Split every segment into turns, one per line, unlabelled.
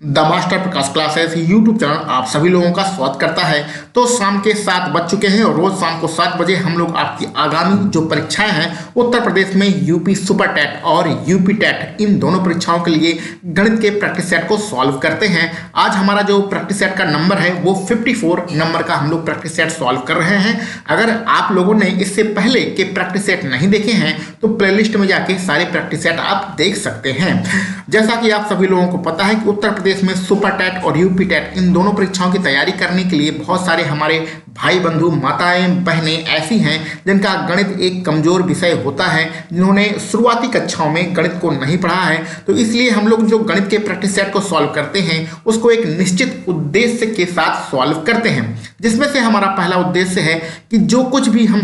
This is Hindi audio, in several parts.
The master Prakash classes YouTube channel आप सभी लोगों का स्वागत करता है। तो शाम के 7 बज चुके हैं और रोज शाम को 7 बजे हम लोग आपकी आगामी जो परीक्षाएं हैं उत्तर प्रदेश में यूपी सुपर टेट और यूपी टेट इन दोनों परीक्षाओं के लिए गणित के प्रैक्टिस सेट को सॉल्व करते हैं। आज हमारा जो प्रैक्टिस सेट का नंबर है वो 54 नंबर का हम लोग प्रैक्टिस सेट सॉल्व कर रहे हैं। अगर आप लोगों ने इससे पहले के प्रैक्टिस सेट नहीं देखे हैं तो प्लेलिस्ट में जाके सारे प्रैक्टिस सेट आप देख सकते हैं। जैसा कि आप सभी लोगों को पता है कि उत्तर प्रदेश में सुपर टेट और यूपी टेट इन दोनों परीक्षाओं की तैयारी करने के लिए बहुत सारे हमारे भाई बंधु माताएं बहनें ऐसी हैं जिनका गणित एक कमजोर विषय होता है, जिन्होंने शुरुआती कक्षाओं में गणित को नहीं पढ़ा है। तो इसलिए हम लोग जो गणित के प्रैक्टिस सेट को सॉल्व करते हैं उसको एक निश्चित उद्देश्य के साथ सॉल्व करते हैं, जिसमें से हमारा पहला उद्देश्य है कि जो कुछ भी हम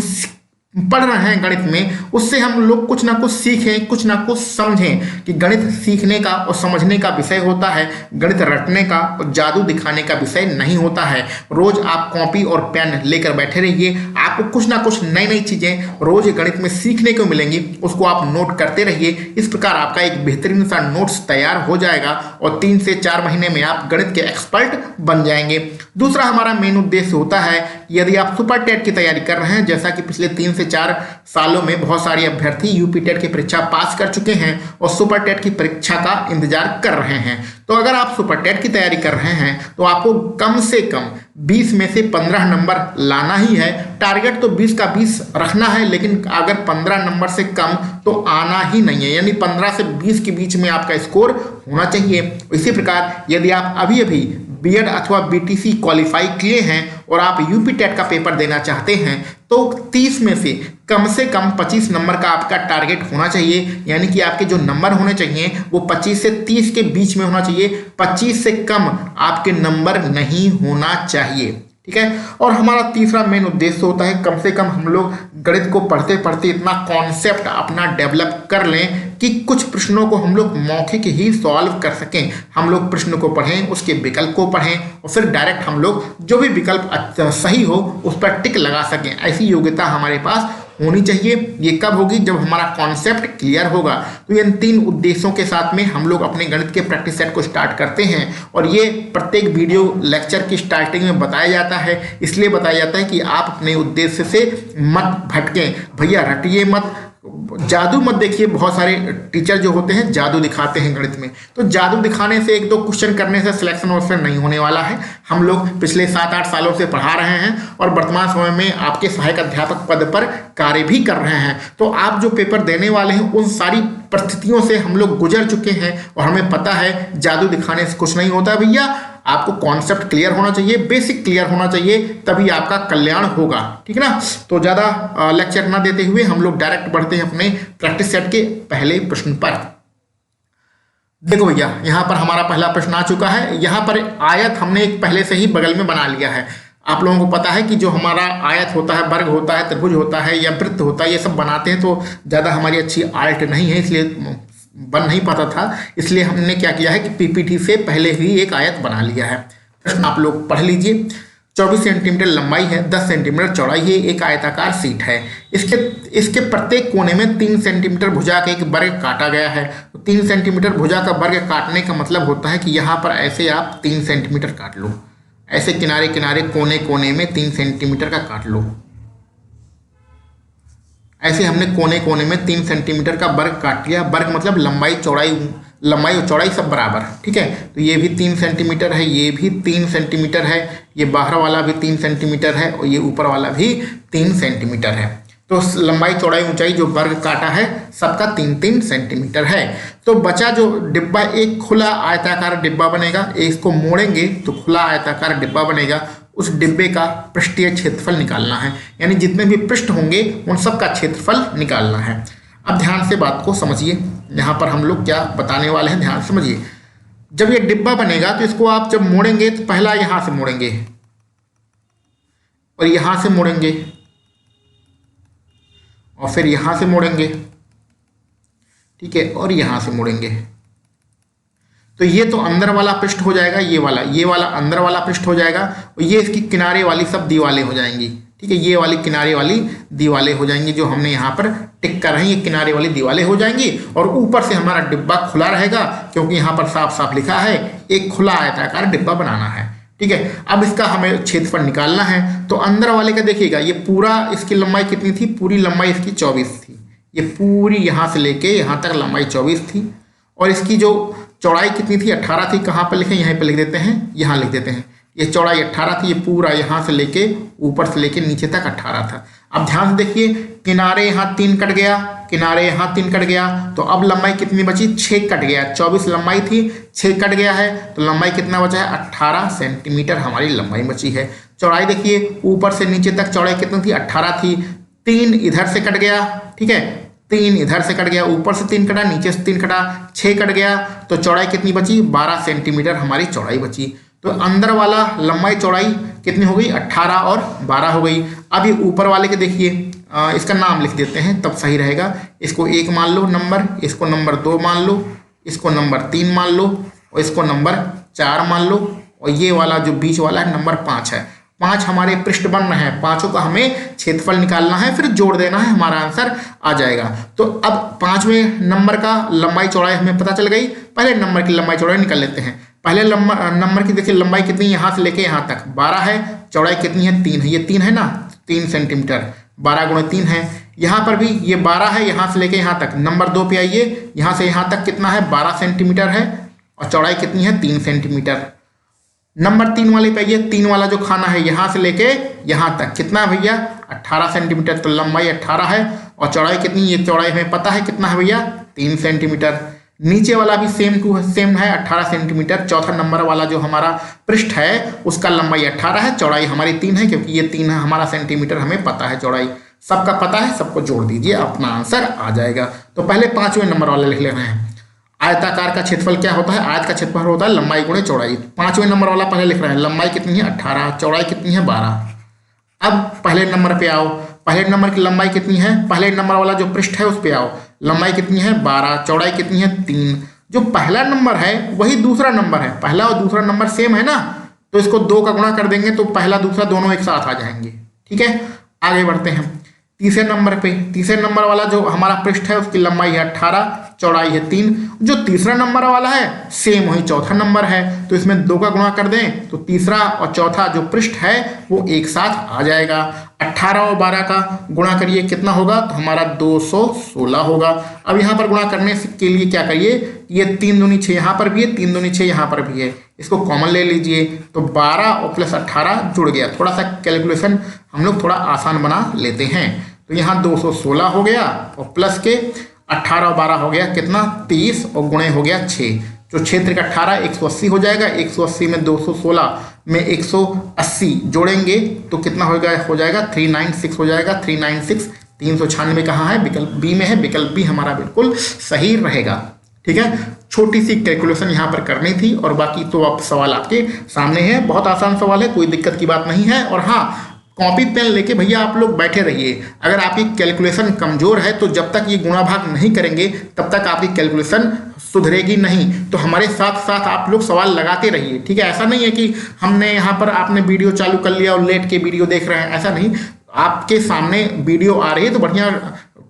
पढ़ रहे हैं गणित में उससे हम लोग कुछ ना कुछ सीखें, कुछ ना कुछ समझें कि गणित सीखने का और समझने का विषय होता है, गणित रटने का और जादू दिखाने का विषय नहीं होता है। रोज आप कॉपी और पेन लेकर बैठे रहिए, आपको कुछ ना कुछ नई नई चीजें रोज गणित में सीखने को मिलेंगी, उसको आप नोट करते रहिए। इस प्रकार आपका एक बेहतरीन सा नोट्स तैयार हो जाएगा और 3 से 4 महीने में आप गणित के एक्सपर्ट बन जाएंगे। दूसरा हमारा मेन उद्देश्य होता है यदि आप सुपर टेट की तैयारी कर रहे हैं, जैसा कि पिछले 3 से 4 सालों में बहुत सारे अभ्यर्थी यूपी टेट की परीक्षा पास कर चुके हैं और सुपर टेट की परीक्षा का इंतजार कर रहे हैं। तो अगर आप सुपर टेट की तैयारी कर रहे हैं तो आपको कम से कम 20 में से 15 नंबर लाना ही है। टारगेट तो 20 का 20 रखना है, लेकिन अगर 15 नंबर से कम तो आना ही नहीं है, यानी 15 से 20 के बीच में आपका स्कोर होना चाहिए। इसी प्रकार यदि आप अभी अभी बीएड अथवा बीटीसी क्वालिफाई किए हैं और आप यूपी टेट का पेपर देना चाहते हैं तो 30 में से कम 25 नंबर का आपका टारगेट होना चाहिए, यानी कि आपके जो नंबर होने चाहिए वो 25 से 30 के बीच में होना चाहिए। 25 से कम आपके नंबर नहीं होना चाहिए, ठीक है। और हमारा तीसरा मेन उद्देश्य होता है कम से कम हम लोग गणित को पढ़ते पढ़ते इतना कॉन्सेप्ट अपना डेवलप कर लें कि कुछ प्रश्नों को हम लोग मौखिक ही सॉल्व कर सकें। हम लोग प्रश्न को पढ़ें, उसके विकल्प को पढ़ें और फिर डायरेक्ट हम लोग जो भी विकल्प सही हो उस पर टिक लगा सकें। ऐसी योग्यता हमारे पास होनी चाहिए। ये कब होगी? जब हमारा कॉन्सेप्ट क्लियर होगा। तो इन 3 उद्देश्यों के साथ में हम लोग अपने गणित के प्रैक्टिस सेट को स्टार्ट करते हैं और ये प्रत्येक वीडियो लेक्चर की स्टार्टिंग में बताया जाता है। इसलिए बताया जाता है कि आप अपने उद्देश्य से मत भटकें। भैया रटिए मत, जादू मत देखिए। बहुत सारे टीचर जो होते हैं जादू दिखाते हैं गणित में, तो जादू दिखाने से 1-2 क्वेश्चन करने से सिलेक्शन उसमें नहीं होने वाला है। हम लोग पिछले 7-8 सालों से पढ़ा रहे हैं और वर्तमान समय में आपके सहायक अध्यापक पद पर कार्य भी कर रहे हैं। तो आप जो पेपर देने वाले हैं उन सारी परिस्थितियों से हम लोग गुजर चुके हैं और हमें पता है जादू दिखाने से कुछ नहीं होता। भैया आपको कॉन्सेप्ट क्लियर होना चाहिए, बेसिक क्लियर होना चाहिए, तभी आपका कल्याण होगा, ठीक है ना। तो ज़्यादा लेक्चर ना देते हुए हम लोग डायरेक्ट बढ़ते हैं अपने प्रैक्टिस सेट के पहले प्रश्न पर। देखो भैया यहाँ पर हमारा पहला प्रश्न आ चुका है। यहाँ पर आयत हमने एक पहले से ही बगल में बना लिया है। आप लोगों को पता है कि जो हमारा आयत होता है, वर्ग होता है, त्रिभुज होता है या वृत्त होता है, ये सब बनाते हैं तो ज़्यादा हमारी अच्छी आर्ट नहीं है, इसलिए बन नहीं पाता था। इसलिए हमने क्या किया है कि पीपीटी से पहले ही एक आयत बना लिया है। प्रश्न आप लोग पढ़ लीजिए। 24 सेंटीमीटर लंबाई है, 10 सेंटीमीटर चौड़ाई है, एक आयताकार सीट है। इसके प्रत्येक कोने में 3 सेंटीमीटर भुजा का एक वर्ग काटा गया है। तो 3 सेंटीमीटर भुजा का वर्ग काटने का मतलब होता है कि यहाँ पर ऐसे आप 3 सेंटीमीटर काट लो, ऐसे किनारे किनारे कोने कोने में 3 सेंटीमीटर का काट लो। ऐसे हमने कोने कोने में 3 सेंटीमीटर का वर्ग काट लिया। वर्ग मतलब लंबाई और चौड़ाई सब बराबर, ठीक है। तो ये भी 3 सेंटीमीटर है, ये भी 3 सेंटीमीटर है, ये बाहर वाला भी 3 सेंटीमीटर है और ये ऊपर वाला भी 3 सेंटीमीटर है। तो लंबाई चौड़ाई ऊंचाई जो वर्ग काटा है सबका 3-3 सेंटीमीटर है। तो बचा जो डिब्बा, एक खुला आयताकार डिब्बा बनेगा, इसको मोड़ेंगे तो खुला आयताकार डिब्बा बनेगा। उस डिब्बे का पृष्ठीय क्षेत्रफल निकालना है, यानी जितने भी पृष्ठ होंगे उन सब का क्षेत्रफल निकालना है। अब ध्यान से बात को समझिए, यहाँ पर हम लोग क्या बताने वाले हैं, ध्यान से समझिए। जब ये डिब्बा बनेगा तो इसको आप जब मोड़ेंगे तो पहला यहाँ से मोड़ेंगे और यहाँ से मोड़ेंगे और फिर यहाँ से मोड़ेंगे, ठीक है, और यहाँ से मोड़ेंगे। तो ये तो अंदर वाला पृष्ठ हो जाएगा, ये वाला अंदर वाला पृष्ठ हो जाएगा और ये इसकी किनारे वाली सब दीवारें हो जाएंगी, ठीक है, ये वाली किनारे वाली दीवारें हो जाएंगी जो हमने यहाँ पर टिक कर रही है, किनारे वाली दीवारें हो जाएंगी। और ऊपर से हमारा डिब्बा खुला रहेगा क्योंकि यहाँ पर साफ साफ लिखा है एक खुला आयताकार डिब्बा बनाना है। ठीक है, अब इसका हमें क्षेत्रफल निकालना है। तो अंदर वाले का देखिएगा, ये पूरा इसकी लंबाई कितनी थी, पूरी लंबाई इसकी 24 थी। ये पूरी यहाँ से लेके यहाँ तक लंबाई 24 थी। और इसकी जो चौड़ाई कितनी थी, 18 थी। कहाँ पर लिखें, यहीं पर लिख देते हैं, यहाँ लिख देते हैं। ये चौड़ाई 18 थी, ये पूरा यहाँ से लेके ऊपर से लेके नीचे तक 18 था। अब ध्यान से देखिए, किनारे यहाँ 3 कट गया, किनारे यहाँ 3 कट गया, तो अब लंबाई कितनी बची, 6 कट गया। 24 लंबाई थी, 6 कट गया है, तो लंबाई कितना बचा है, 18 सेंटीमीटर हमारी लंबाई बची है। चौड़ाई देखिए, ऊपर से नीचे तक चौड़ाई कितनी थी, 18 थी। 3 इधर से कट गया, ठीक है, 3 इधर से कट गया, ऊपर से 3 कटा, नीचे से 3 कटा, 6 कट गया, तो चौड़ाई कितनी बची, 12 सेंटीमीटर हमारी चौड़ाई बची। तो अंदर वाला लंबाई चौड़ाई कितनी हो गई, 18 और 12 हो गई। अब ये ऊपर वाले के देखिए, इसका नाम लिख देते हैं तब सही रहेगा। इसको 1 मान लो नंबर, इसको नंबर 2 मान लो, इसको नंबर 3 मान लो, और इसको नंबर 4 मान लो, और ये वाला जो बीच वाला है नंबर 5 है। 5 हमारे पृष्ठ बन रहे हैं, पांचों का हमें क्षेत्रफल निकालना है, फिर जोड़ देना है, हमारा आंसर आ जाएगा। तो अब 5वें नंबर का लंबाई चौड़ाई हमें पता चल गई। पहले नंबर की लंबाई चौड़ाई निकाल लेते हैं। पहले नंबर की देखिए लंबाई कितनी, यहाँ से लेके यहाँ तक 12 है, चौड़ाई कितनी है, 3 है। ये 3 है ना, 3 सेंटीमीटर, 12 गुणे 3 है। यहाँ पर भी ये 12 है, यहाँ से लेके यहाँ तक। नंबर 2 पे आइए, यहाँ से यहाँ तक कितना है, 12 सेंटीमीटर है, और चौड़ाई कितनी है, 3 सेंटीमीटर। नंबर 3 वाले पे आइए, 3 वाला जो खाना है यहाँ से लेके यहाँ तक कितना है भैया, 18 सेंटीमीटर। तो लंबाई 18 है, और चौड़ाई कितनी, ये चौड़ाई हमें पता है कितना है भैया, 3 सेंटीमीटर। नीचे वाला भी सेम है, 18 सेंटीमीटर। चौथा नंबर वाला जो हमारा पृष्ठ है उसका लंबाई 18 है, चौड़ाई हमारी 3 है, क्योंकि ये 3 है हमारा सेंटीमीटर, हमें पता है चौड़ाई। सबका पता है, सबको जोड़ दीजिए, अपना आंसर आ जाएगा। तो पहले 5वें नंबर वाला लिख लेना है। आयताकार का क्षेत्रफल क्या होता है, आयत का क्षेत्रफल होता है लंबाई गुणे चौड़ाई। 5वें नंबर वाला पहले लिख रहे हैं, लंबाई कितनी है, 18, चौड़ाई कितनी है, 12। अब पहले नंबर पे आओ, पहले नंबर की लंबाई कितनी है, पहले नंबर वाला जो पृष्ठ है उस पे आओ। लंबाई कितनी है, 12, चौड़ाई कितनी है, 3। जो पहला नंबर है वही दूसरा नंबर है, पहला और दूसरा नंबर सेम है ना, तो इसको 2 का गुणा कर देंगे तो पहला दूसरा दोनों एक साथ आ जाएंगे। ठीक है, आगे बढ़ते हैं तीसरे नंबर पे। तीसरे नंबर वाला जो हमारा पृष्ठ है उसकी लंबाई है 18, चौड़ाई है 3। जो तीसरा नंबर वाला है सेम वही चौथा नंबर है, तो इसमें 2 का गुणा कर दें तो तीसरा और चौथा जो पृष्ठ है वो एक साथ आ जाएगा। 18 और 12 का गुणा करिए, कितना होगा, तो हमारा 216 होगा। अब यहाँ पर गुणा करने के लिए क्या करिए, ये 3 दूनी 6 यहाँ पर भी है, 3 दूनी 6 यहाँ पर भी है, इसको कॉमन ले लीजिए, तो 12 और प्लस 18 जुड़ गया। थोड़ा सा कैलकुलेशन हम लोग थोड़ा आसान बना लेते हैं। तो यहाँ 216 हो गया, और प्लस के 18 और 12 हो गया कितना, 30, और गुणे हो गया 6। जो क्षेत्र का 18 180 हो जाएगा, 180 में 216 में 180 जोड़ेंगे तो कितना हो जाएगा 396 हो जाएगा। 396, 396 कहाँ है, विकल्प बी में है, विकल्प बी हमारा बिल्कुल सही रहेगा। ठीक है, छोटी सी कैलकुलेशन यहाँ पर करनी थी, और बाकी तो आप सवाल आपके सामने है, बहुत आसान सवाल है, कोई दिक्कत की बात नहीं है। और हाँ, कॉपी पेन लेके भैया आप लोग बैठे रहिए। अगर आपकी कैलकुलेशन कमजोर है तो जब तक ये गुणा भाग नहीं करेंगे तब तक आपकी कैलकुलेशन सुधरेगी नहीं। तो हमारे साथ साथ आप लोग सवाल लगाते रहिए। ठीक है, ऐसा नहीं है कि हमने यहाँ पर आपने वीडियो चालू कर लिया और लेट के वीडियो देख रहे हैं, ऐसा नहीं। आपके सामने वीडियो आ रही है तो बढ़िया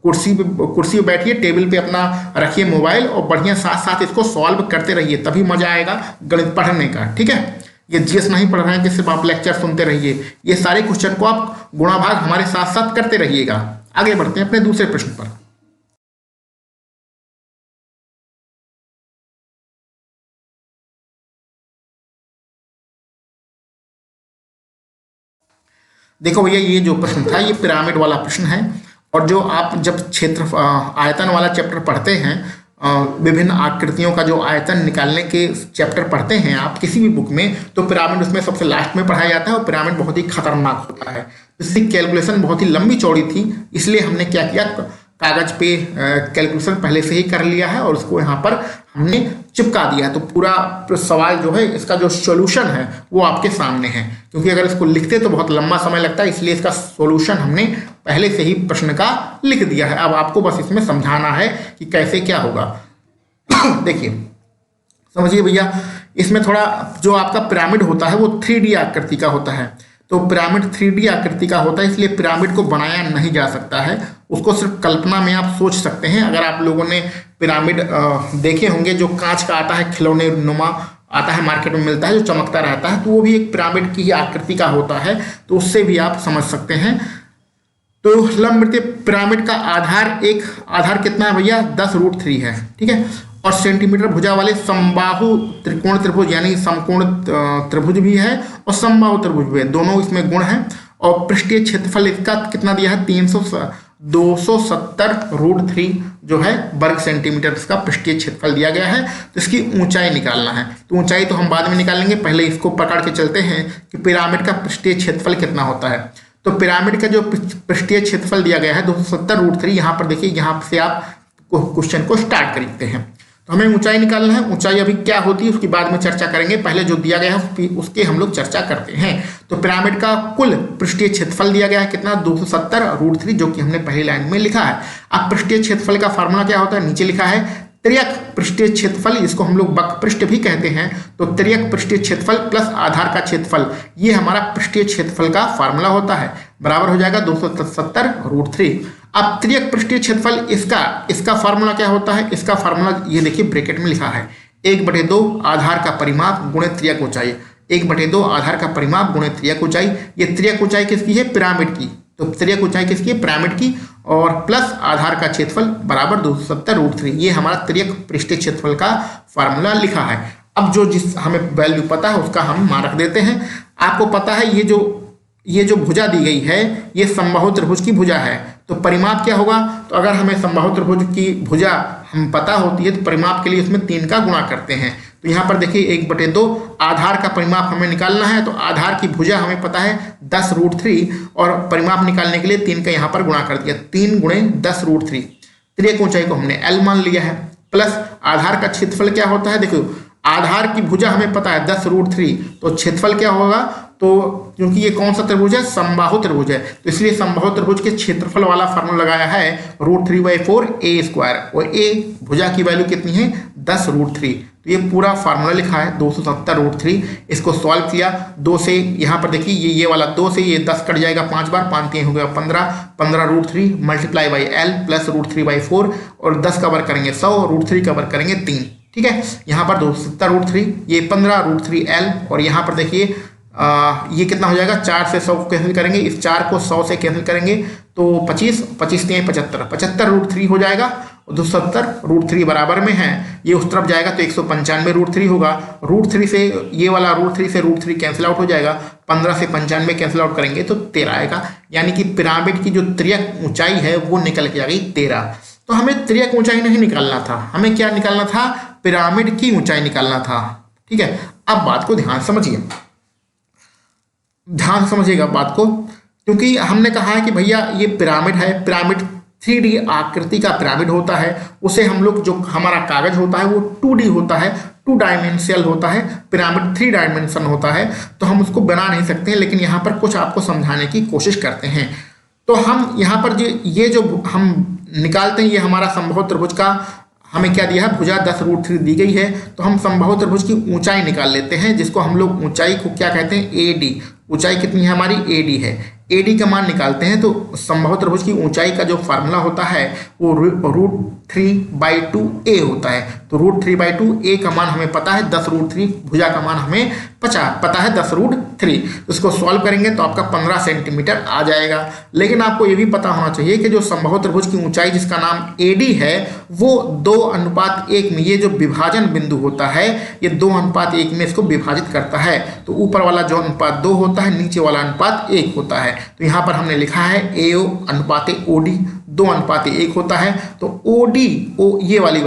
कुर्सी पे बैठिए, टेबल पे अपना रखिए मोबाइल, और बढ़िया साथ साथ इसको सॉल्व करते रहिए, तभी मजा आएगा गणित पढ़ने का। ठीक है, ये जीएस नहीं पढ़ रहे हैं कि सिर्फ आप लेक्चर सुनते रहिए, ये सारे क्वेश्चन को आप गुणा भाग हमारे साथ साथ करते रहिएगा। आगे बढ़ते हैं अपने दूसरे प्रश्न पर। देखो भैया, ये जो प्रश्न था ये पिरामिड वाला प्रश्न है, और जो आप जब क्षेत्र आयतन वाला चैप्टर पढ़ते हैं, विभिन्न आकृतियों का जो आयतन निकालने के चैप्टर पढ़ते हैं आप किसी भी बुक में, तो पिरामिड उसमें सबसे लास्ट में पढ़ाया जाता है, और पिरामिड बहुत ही खतरनाक होता है। इसकी कैलकुलेशन बहुत ही लंबी चौड़ी थी, इसलिए हमने क्या किया, कागज पे कैलकुलेशन पहले से ही कर लिया है और उसको यहाँ पर हमने चिपका दिया है। तो पूरा सवाल जो है इसका जो सॉल्यूशन है वो आपके सामने है, क्योंकि अगर इसको लिखते तो बहुत लंबा समय लगता है, इसलिए इसका सॉल्यूशन हमने पहले से ही प्रश्न का लिख दिया है। अब आपको बस इसमें समझाना है कि कैसे क्या होगा। देखिए समझिए भैया, इसमें थोड़ा जो आपका पिरामिड होता है वो 3D आकृति का होता है। तो पिरामिड 3D आकृति का होता है, इसलिए पिरामिड को बनाया नहीं जा सकता है, उसको सिर्फ कल्पना में आप सोच सकते हैं। अगर आप लोगों ने पिरामिड देखे होंगे, जो कांच का आता है, खिलौने नुमा आता है, मार्केट में मिलता है, जो चमकता रहता है, तो वो भी एक पिरामिड की ही आकृति का होता है, तो उससे भी आप समझ सकते हैं। तो लंबवृत्तीय पिरामिड का आधार कितना है भैया, 10√3 है, ठीक है। और सेंटीमीटर भुजा वाले समबाहु त्रिकोण त्रिभुज यानी समकोण त्रिभुज भी है और समबाहु त्रिभुज भी है, दोनों इसमें गुण हैं। और पृष्ठीय क्षेत्रफल इसका कितना दिया है, 270√3 जो है वर्ग सेंटीमीटर इसका पृष्ठीय क्षेत्रफल दिया गया है। तो इसकी ऊंचाई निकालना है, तो ऊंचाई तो हम बाद में निकालेंगे, पहले इसको पकड़ के चलते हैं कि पिरामिड का पृष्ठीय क्षेत्रफल कितना होता है। तो पिरामिड का जो पृष्ठीय क्षेत्रफल दिया गया है 270√3, यहाँ पर देखिए, यहाँ से आप क्वेश्चन को स्टार्ट करते हैं। तो हमें ऊंचाई निकालना है, ऊंचाई अभी क्या होती है उसकी बाद में चर्चा करेंगे, पहले जो दिया गया है उसके हम लोग चर्चा करते हैं। तो पिरामिड का कुल पृष्ठीय क्षेत्रफल दिया गया है कितना, 270√3, जो कि हमने पहली लाइन में लिखा है। अब पृष्ठीय क्षेत्रफल का फार्मूला क्या होता है, नीचे लिखा है त्रियक पृष्ठीय क्षेत्रफल, इसको हम लोग वक्र पृष्ठ भी कहते हैं। तो त्रियक पृष्ठीय क्षेत्रफल प्लस आधार का क्षेत्रफल, ये हमारा पृष्ठीय क्षेत्रफल का फार्मूला होता है, बराबर हो जाएगा 270√3। अब त्रियक पृष्ठीय क्षेत्रफल इसका फार्मूला क्या होता है, इसका फार्मूला ये देखिए ब्रैकेट में लिखा है, 1/2 आधार का परिमाप गुणे त्रियक ऊंचाई, 1/2 आधार का परिमाप गुणे त्रियक ऊंचाई। ये त्रियक ऊंचाई किसकी है, पिरामिड की, तो त्रियक ऊंचाई किसकी है, पिरामिड की, और प्लस आधार का क्षेत्रफल बराबर 270√3, ये हमारा त्रियक पृष्ठीय क्षेत्रफल का फार्मूला लिखा है। अब जिस हमें वैल्यू पता है उसका हम मान रख देते हैं। आपको पता है ये जो भुजा दी गई है ये समबाहु त्रिभुज की भुजा है, तो परिमाप क्या होगा, तो अगर हमें समबाहु त्रिभुज की भुजा हम पता होती है तो परिमाप के लिए इसमें 3 का गुणा करते हैं। तो यहाँ पर देखिए 1/2 आधार का परिमाप हमें निकालना है, तो आधार की भुजा हमें पता है 10√3 और परिमाप निकालने के लिए 3 का यहाँ पर गुणा कर दिया, 3 × 10√3। त्रियक ऊंचाई को हमने L मान लिया है, प्लस आधार का क्षेत्रफल क्या होता है, देखो आधार की भुजा हमें पता है 10√3, तो क्षेत्रफल क्या होगा, तो क्योंकि ये कौन सा त्रिभुज है, समबाहु त्रिभुज है, तो इसलिए समबाहु त्रिभुज के क्षेत्रफल वाला फार्मूला लगाया है √3/4a², और a भुजा की वैल्यू कितनी है 10√3। तो ये पूरा फार्मूला लिखा है 270√3। इसको सॉल्व किया, 2 से यहाँ पर देखिए ये वाला 2 से ये 10 कट जाएगा 5 बार, 5 3 हो गया 15√3 मल्टीप्लाई बाई L प्लस √3/4, और 10 का वर्ग करेंगे 100, √3 का वर्ग करेंगे 3, ठीक है। यहाँ पर 270√3, ये 15√3L, और यहाँ पर देखिए ये कितना हो जाएगा, 4 से 100 को कैंसिल करेंगे, इस 4 को 100 से कैंसिल करेंगे तो 25 75 हो जाएगा। 270√3 बराबर में है, ये उस तरफ जाएगा तो 195√3 होगा। √3 से ये वाला √3 से √3 कैंसिल आउट हो जाएगा, 15 से 95 कैंसिल आउट करेंगे तो 13 आएगा। यानी कि पिरामिड की जो त्रियक ऊंचाई है वो निकल के आ गई 13। तो हमें त्रियक ऊंचाई नहीं निकालना था, हमें क्या निकालना था, पिरामिड की ऊंचाई निकालना था, ठीक है। अब बात को ध्यान समझिएगा बात को, क्योंकि हमने कहा है कि भैया ये पिरामिड है, पिरामिड 3D आकृति का पिरामिड होता है, उसे हम लोग जो हमारा कागज होता है वो 2D होता है, 2 डायमेंशियल होता है, पिरामिड 3 डायमेंशन होता है, तो हम उसको बना नहीं सकते हैं। लेकिन यहाँ पर कुछ आपको समझाने की कोशिश करते हैं। तो हम यहाँ पर ये जो हम निकालते हैं, ये हमारा समबाहु त्रिभुज का हमें क्या दिया है, भुजा 10√3 दी गई है, तो हम समबाहु त्रिभुज की ऊंचाई निकाल लेते हैं, जिसको हम लोग ऊंचाई को क्या कहते हैं, AD। ऊंचाई कितनी है हमारी, AD है, AD का मान निकालते हैं। तो समबाहु त्रिभुज की ऊंचाई का जो फार्मूला होता है वो √3/2a होता है। तो √3/2a का मान हमें पता है 10√3, भुजा का मान हमें पता है 10√3। उसको सॉल्व करेंगे तो आपका 15 सेंटीमीटर आ जाएगा। लेकिन आपको ये भी पता होना चाहिए कि जो समबाहु त्रिभुज की ऊंचाई जिसका नाम AD है वो 2:1 में, ये जो विभाजन बिंदु होता है ये 2:1 में इसको विभाजित करता है। तो ऊपर वाला जो अनुपात 2 होता है, नीचे वाला अनुपात 1 होता है। तो यहाँ पर हमने लिखा है AO/OD 2:1 होता है। तो OD ये वाली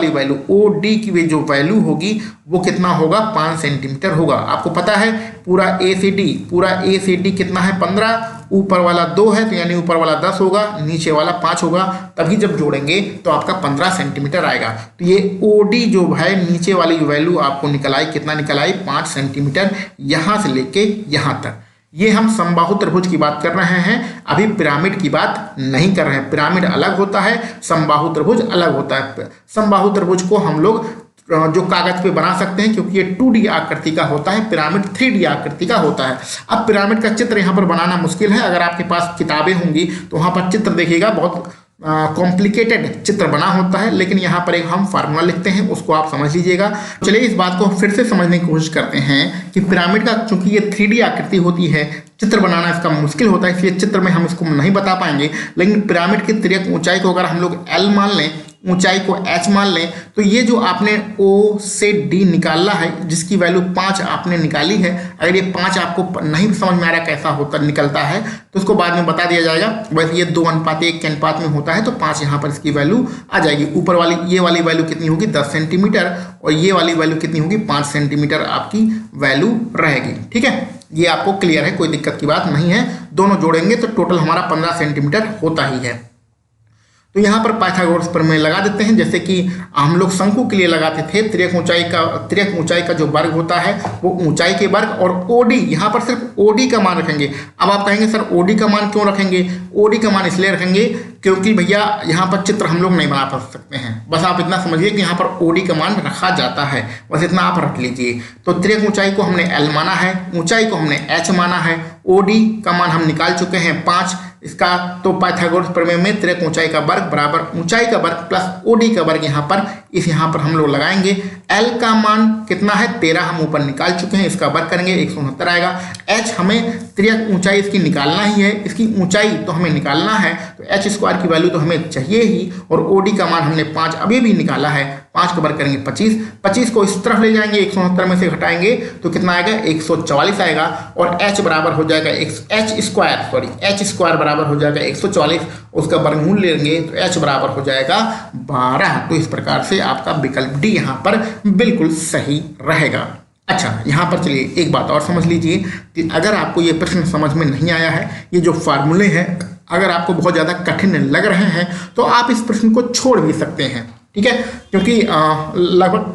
वैल्यू OD की जो वैल्यू होगी वो कितना होगा, 5 सेंटीमीटर होगा। आपको पता है पूरा ACD कितना है, 15, ऊपर वाला 2 है तो यानी ऊपर वाला 10 होगा, नीचे वाला 5 होगा, तभी जब जोड़ेंगे तो आपका 15 सेंटीमीटर आएगा। तो ये OD जो है नीचे वाली वैल्यू आपको निकल आई, कितना निकल आई, 5 सेंटीमीटर, यहाँ से लेके यहाँ तक। ये हम समबाहु त्रिभुज की बात कर रहे हैं, अभी पिरामिड की बात नहीं कर रहे हैं। पिरामिड अलग होता है, समबाहु त्रिभुज अलग होता है। समबाहु त्रिभुज को हम लोग जो कागज पे बना सकते हैं, क्योंकि ये 2D आकृति का होता है, पिरामिड 3D आकृति का होता है। अब पिरामिड का चित्र यहाँ पर बनाना मुश्किल है, अगर आपके पास किताबें होंगी तो वहाँ पर चित्र देखिएगा बहुत कॉम्प्लिकेटेड चित्र बना होता है, लेकिन यहाँ पर एक हम फार्मूला लिखते हैं, उसको आप समझ लीजिएगा। चलिए इस बात को फिर से समझने की कोशिश करते हैं कि पिरामिड का चूंकि ये 3D आकृति होती है, चित्र बनाना इसका मुश्किल होता है, इसलिए चित्र में हम इसको नहीं बता पाएंगे। लेकिन पिरामिड की तिर्यक ऊंचाई को अगर हम लोग L मान लें, ऊंचाई को h मान लें, तो ये जो आपने O से D निकालना है, जिसकी वैल्यू 5 आपने निकाली है, अगर ये 5 आपको नहीं समझ में आ रहा कैसा होता निकलता है तो उसको बाद में बता दिया जाएगा। वैसे ये 2:1 के अनुपात में होता है, तो 5 यहाँ पर इसकी वैल्यू आ जाएगी। ऊपर वाली ये वाली वैल्यू कितनी होगी 10 सेंटीमीटर, और ये वाली वैल्यू कितनी होगी 5 सेंटीमीटर आपकी वैल्यू रहेगी। ठीक है, ये आपको क्लियर है, कोई दिक्कत की बात नहीं है। दोनों जोड़ेंगे तो टोटल हमारा 15 सेंटीमीटर होता ही है। तो यहाँ पर पाइथागोरस प्रमेय लगा देते हैं, जैसे कि हम लोग शंकु के लिए लगाते थे। तिर्यक ऊंचाई का जो वर्ग होता है वो ऊंचाई के वर्ग, और ओडी यहाँ पर सिर्फ ओडी का मान रखेंगे। अब आप कहेंगे सर ओडी का मान क्यों रखेंगे? ओडी का मान इसलिए रखेंगे क्योंकि भैया यहाँ पर चित्र हम लोग नहीं बना पा सकते हैं। बस आप इतना समझिए कि यहाँ पर ओडी का मान रखा जाता है, बस इतना आप रख लीजिए। तो तिर्यक ऊंचाई को हमने L माना है, ऊंचाई को हमने H माना है, ओडी का मान हम निकाल चुके हैं 5 इसका। तो पाइथागोरस प्रमेय में तिर्यक ऊंचाई का वर्ग बराबर ऊंचाई का वर्ग प्लस ओडी का वर्ग यहाँ पर हम लोग लगाएंगे। L का मान कितना है 13 हम ऊपर निकाल चुके हैं, इसका वर्ग करेंगे 169 आएगा। H हमें तिर्यक ऊंचाई इसकी निकालना ही है, इसकी ऊंचाई तो हमें निकालना है, तो h स्क्वायर की वैल्यू तो हमें चाहिए ही, और ओडी का मान हमने 5 अभी भी निकाला है, 5 का वर्ग करेंगे 25, 25 को इस तरफ ले जाएंगे, 169 में से घटाएंगे तो कितना आएगा 144 आएगा, और h बराबर हो जाएगा h स्क्वायर बराबर हो जाएगा 144, उसका वर्गमूल लेंगे तो h बराबर हो जाएगा 12। तो इस प्रकार से आपका विकल्प डी यहाँ पर बिल्कुल सही रहेगा। अच्छा, यहाँ पर चलिए एक बात और समझ लीजिए कि अगर आपको ये प्रश्न समझ में नहीं आया है, ये जो फार्मूले हैं अगर आपको बहुत ज़्यादा कठिन लग रहे हैं तो आप इस प्रश्न को छोड़ भी सकते हैं। ठीक है, क्योंकि लगभग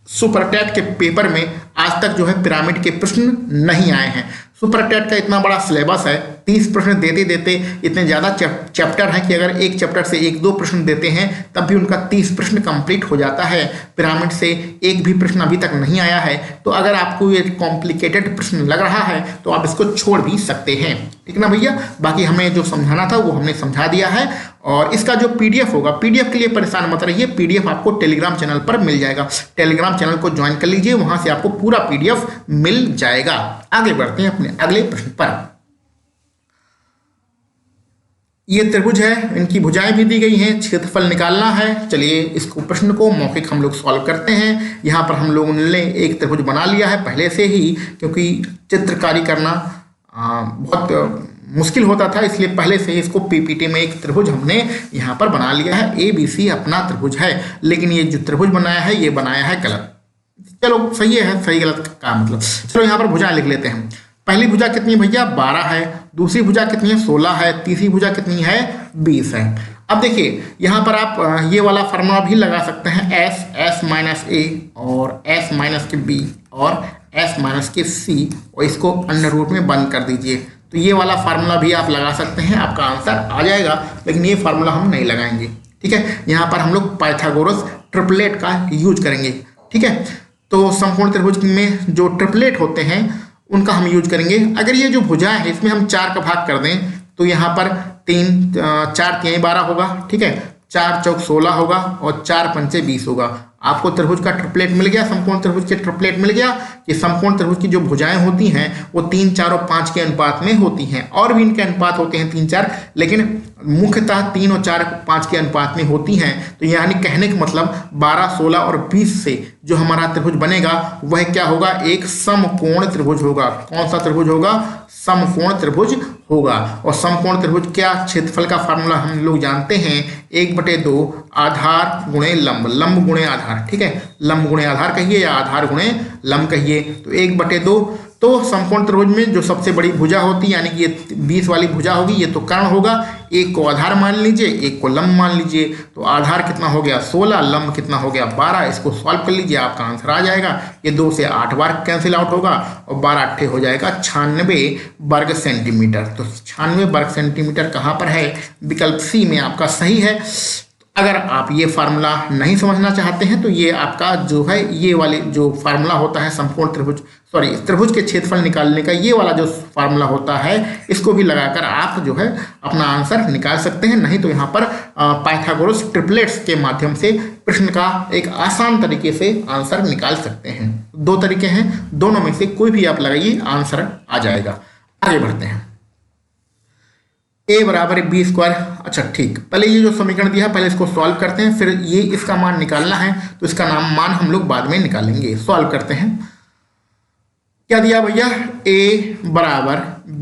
सुपर टैट के पेपर में आज तक जो है पिरामिड के प्रश्न नहीं आए हैं। सुपर टैट का इतना बड़ा सिलेबस है, 30 प्रश्न देते देते इतने ज़्यादा चैप्टर हैं कि अगर एक चैप्टर से 1-2 प्रश्न देते हैं तब भी उनका 30 प्रश्न कंप्लीट हो जाता है। पिरामिड से एक भी प्रश्न अभी तक नहीं आया है, तो अगर आपको ये कॉम्प्लिकेटेड प्रश्न लग रहा है तो आप इसको छोड़ भी सकते हैं। ठीक ना भैया, बाकी हमें जो समझाना था वो हमने समझा दिया है। और इसका जो PDF होगा, PDF के लिए परेशान मत रहिए, PDF आपको टेलीग्राम चैनल पर मिल जाएगा। टेलीग्राम चैनल को ज्वाइन कर लीजिए, वहां से आपको पूरा PDF मिल जाएगा। आगे बढ़ते हैं अपने अगले प्रश्न पर। ये त्रिभुज है, इनकी भुजाएं भी दी गई हैं, क्षेत्रफल निकालना है। चलिए इसको प्रश्न को मौखिक हम लोग सॉल्व करते हैं। यहाँ पर हम लोगों ने एक त्रिभुज बना लिया है पहले से ही, क्योंकि चित्रकारी करना बहुत मुश्किल होता था, इसलिए पहले से ही इसको PPT में एक त्रिभुज हमने यहाँ पर बना लिया है। ABC अपना त्रिभुज है, लेकिन ये जो त्रिभुज बनाया है ये बनाया है गलत। चलो सही है, सही गलत का मतलब। चलो यहाँ पर भुजाएं लिख लेते हैं। पहली भुजा कितनी है भैया 12 है, दूसरी भुजा कितनी है 16 है, तीसरी भुजा कितनी है 20 है। अब देखिए यहाँ पर आप ये वाला फार्मूला भी लगा सकते हैं, s माइनस a और s माइनस के b और s माइनस के c, और इसको अंडर रूट में बंद कर दीजिए। तो ये वाला फार्मूला भी आप लगा सकते हैं, आपका आंसर आ जाएगा, लेकिन ये फार्मूला हम नहीं लगाएंगे। ठीक है, यहाँ पर हम लोग पाइथागोरस ट्रिपलेट का यूज करेंगे। ठीक है, तो समकोण त्रिभुज में जो ट्रिपलेट होते हैं उनका हम यूज करेंगे। अगर ये जो भुजा है इसमें हम 4 का भाग कर दें तो यहाँ पर 4 3 12 होगा। ठीक है, 4 चौक 16 होगा और 4 पंचे 20 होगा। आपको त्रिभुज का ट्रिपलेट मिल गया, समकोण त्रिभुज के ट्रिपलेट मिल गया कि समकोण त्रिभुज की जो भुजाएं होती हैं वो 3 4 और 5 के अनुपात में होती हैं, और भी इनके अनुपात होते हैं 3 4, लेकिन मुख्यतः 3 और 4 5 के अनुपात में होती हैं। तो यानी कहने का मतलब 12 16 और 20 से जो हमारा त्रिभुज बनेगा वह क्या होगा, एक समकोण त्रिभुज होगा। कौन सा त्रिभुज होगा, समकोण त्रिभुज होगा। और समकोण त्रिभुज क्या, क्षेत्रफल का फार्मूला हम लोग जानते हैं, 1/2 आधार गुणे लंब, लंब गुणे आधार। ठीक है, लंब गुणे आधार कहिए या आधार गुणे लंब कहिए, तो 1/2। तो समकोण त्रिभुज में जो सबसे बड़ी भुजा होती है यानी कि ये 20 वाली भुजा होगी, ये तो कर्ण होगा, एक को आधार मान लीजिए, एक को लंब मान लीजिए। तो आधार कितना हो गया 16, लंब कितना हो गया 12। इसको सॉल्व कर लीजिए, आपका आंसर आ जाएगा। ये 2 से 8 बार कैंसिल आउट होगा और 12 8 हो जाएगा 96 वर्ग सेंटीमीटर। तो 96 वर्ग सेंटीमीटर कहाँ पर है, विकल्प सी में आपका सही है। अगर आप ये फार्मूला नहीं समझना चाहते हैं तो ये आपका जो है ये वाले जो फार्मूला होता है समकोण त्रिभुज त्रिभुज के क्षेत्रफल निकालने का, ये वाला जो फार्मूला होता है इसको भी लगाकर आप जो है अपना आंसर निकाल सकते हैं। नहीं तो यहाँ पर पाइथागोरस ट्रिपलेट्स के माध्यम से प्रश्न का एक आसान तरीके से आंसर निकाल सकते हैं। दो तरीके हैं, दोनों में से कोई भी आप लगाइए आंसर आ जाएगा। आगे बढ़ते हैं। a बराबर बी स्क्वायर, अच्छा ठीक, पहले ये जो समीकरण दिया है पहले इसको सॉल्व करते हैं, फिर ये इसका मान निकालना है तो इसका मान हम लोग बाद में निकालेंगे। सॉल्व करते हैं। क्या दिया भैया, a बराबर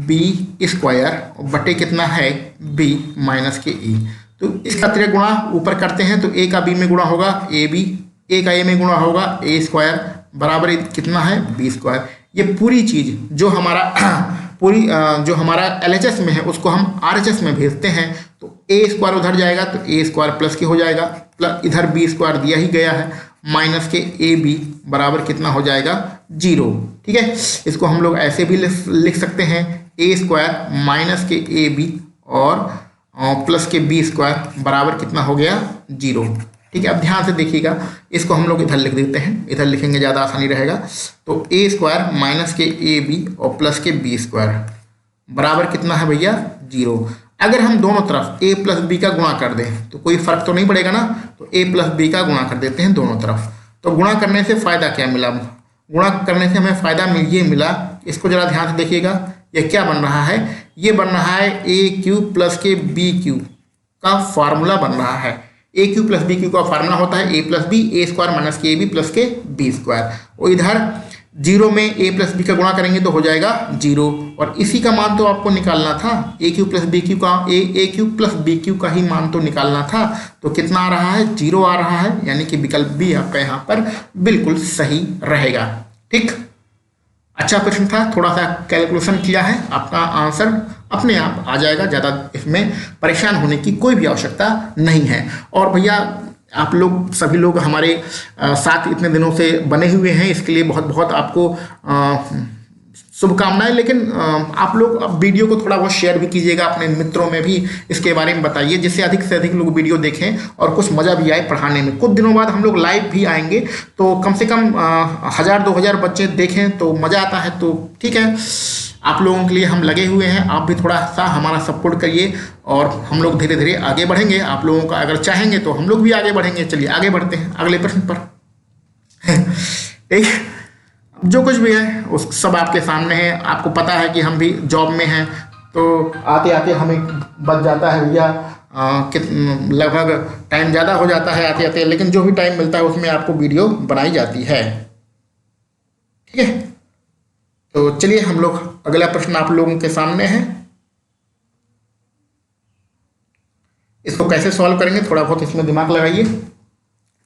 बी स्क्वायर बटे कितना है b माइनस के e, तो इसका त्रिक गुणा ऊपर करते हैं तो a का b में गुणा होगा a का a में गुणा होगा a स्क्वायर बराबर कितना है b स्क्वायर। ये पूरी चीज जो हमारा LHS में है उसको हम RHS में भेजते हैं तो a स्क्वायर उधर जाएगा तो a स्क्वायर प्लस के हो जाएगा, प्लस इधर b स्क्वायर दिया ही गया है माइनस के ab बराबर कितना हो जाएगा 0। ठीक है, इसको हम लोग ऐसे भी लिख सकते हैं a स्क्वायर माइनस के ab और प्लस के b स्क्वायर बराबर कितना हो गया 0। ठीक है, अब ध्यान से देखिएगा, इसको हम लोग इधर लिख देते हैं, इधर लिखेंगे ज़्यादा आसानी रहेगा। तो a स्क्वायर माइनस के ab और प्लस के b स्क्वायर बराबर कितना है भैया 0। अगर हम दोनों तरफ a प्लस बी का गुणा कर दें तो कोई फर्क तो नहीं पड़ेगा ना, तो a प्लस बी का गुणा कर देते हैं दोनों तरफ। तो गुणा करने से फ़ायदा क्या मिला, गुणा करने से हमें फ़ायदा ये मिला, इसको ज़रा ध्यान से देखिएगा, ये क्या बन रहा है, ये बन रहा है a क्यूब प्लस के b क्यूब का फार्मूला बन रहा है। ए क्यू प्लस बी क्यू का फार्मूला होता है ए प्लस बी ए स्क्वायर माइनस के ए बी प्लस के बी स्क्वायर, और इधर 0 में ए प्लस बी का गुणा करेंगे तो हो जाएगा 0, और इसी का मान तो आपको निकालना था, ए क्यू प्लस बी क्यू का ए क्यू प्लस बी क्यू का ही मान तो निकालना था। तो कितना आ रहा है 0 आ रहा है, यानी कि विकल्प बी आपका यहाँ पर बिल्कुल सही रहेगा। ठीक, अच्छा प्रश्न था, थोड़ा सा कैलकुलेशन किया है, आपका आंसर अपने आप आ जाएगा, ज़्यादा इसमें परेशान होने की कोई भी आवश्यकता नहीं है। और भैया आप लोग सभी लोग हमारे साथ इतने दिनों से बने हुए हैं, इसके लिए बहुत बहुत आपको शुभकामनाएं। लेकिन आप लोग वीडियो को थोड़ा बहुत शेयर भी कीजिएगा, अपने मित्रों में भी इसके बारे में बताइए, जिससे अधिक से अधिक लोग वीडियो देखें और कुछ मज़ा भी आए पढ़ाने में। कुछ दिनों बाद हम लोग लाइव भी आएंगे, तो कम से कम 1000-2000 बच्चे देखें तो मज़ा आता है। तो ठीक है, आप लोगों के लिए हम लगे हुए हैं, आप भी थोड़ा सा हमारा सपोर्ट करिए और हम लोग धीरे धीरे आगे बढ़ेंगे। आप लोगों का अगर चाहेंगे तो हम लोग भी आगे बढ़ेंगे। चलिए आगे बढ़ते हैं अगले प्रश्न पर। ठीक, जो कुछ भी है उस सब आपके सामने है। आपको पता है कि हम भी जॉब में हैं, तो आते आते हमें बच जाता है भैया लगभग टाइम ज़्यादा हो जाता है आते आते, लेकिन जो भी टाइम मिलता है उसमें आपको वीडियो बनाई जाती है। ठीक है, तो चलिए हम लोग अगला प्रश्न आप लोगों के सामने है, इसको कैसे सॉल्व करेंगे थोड़ा बहुत इसमें दिमाग लगाइए।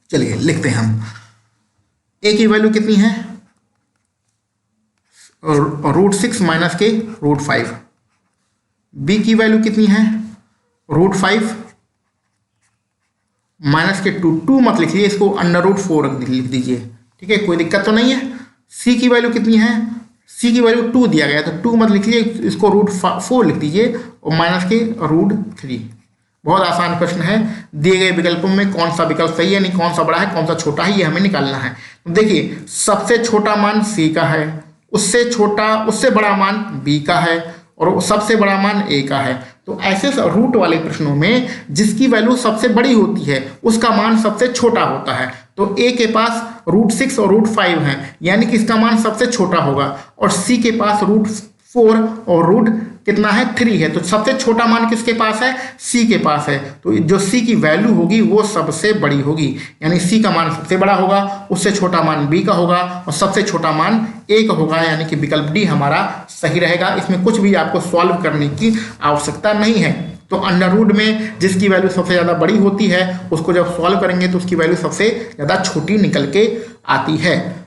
चलिए लिखते हैं हम, ए की वैल्यू कितनी है √6 माइनस के √5, बी की वैल्यू कितनी है √5 माइनस के 2 मत लिखिए, इसको √4 लिख दीजिए। ठीक है, कोई दिक्कत तो नहीं है। सी की वैल्यू कितनी है, सी की वैल्यू 2 दिया गया तो 2 मत लिखिए, इसको √4 लिख दीजिए और माइनस के √3। बहुत आसान प्रश्न है, दिए गए विकल्पों में कौन सा विकल्प सही है, नहीं कौन सा बड़ा है कौन सा छोटा है, ये हमें निकालना है। देखिए सबसे छोटा मान सी का है, उससे बड़ा मान बी का है और सबसे बड़ा मान ए का है। तो ऐसे रूट वाले प्रश्नों में जिसकी वैल्यू सबसे बड़ी होती है उसका मान सबसे छोटा होता है। तो ए के पास √6 और √5 है, यानी कि इसका मान सबसे छोटा होगा, और सी के पास √4 और कितना है 3 है, तो सबसे छोटा मान किसके पास है, सी के पास है। तो जो सी की वैल्यू होगी वो सबसे बड़ी होगी, यानी सी का मान सबसे बड़ा होगा, उससे छोटा मान बी का होगा और सबसे छोटा मान ए का होगा, यानी कि विकल्प डी हमारा सही रहेगा। इसमें कुछ भी आपको सॉल्व करने की आवश्यकता नहीं है। तो अंडर में जिसकी वैल्यू सबसे ज़्यादा बड़ी होती है उसको जब सॉल्व करेंगे तो उसकी वैल्यू सबसे ज़्यादा छोटी निकल के आती है।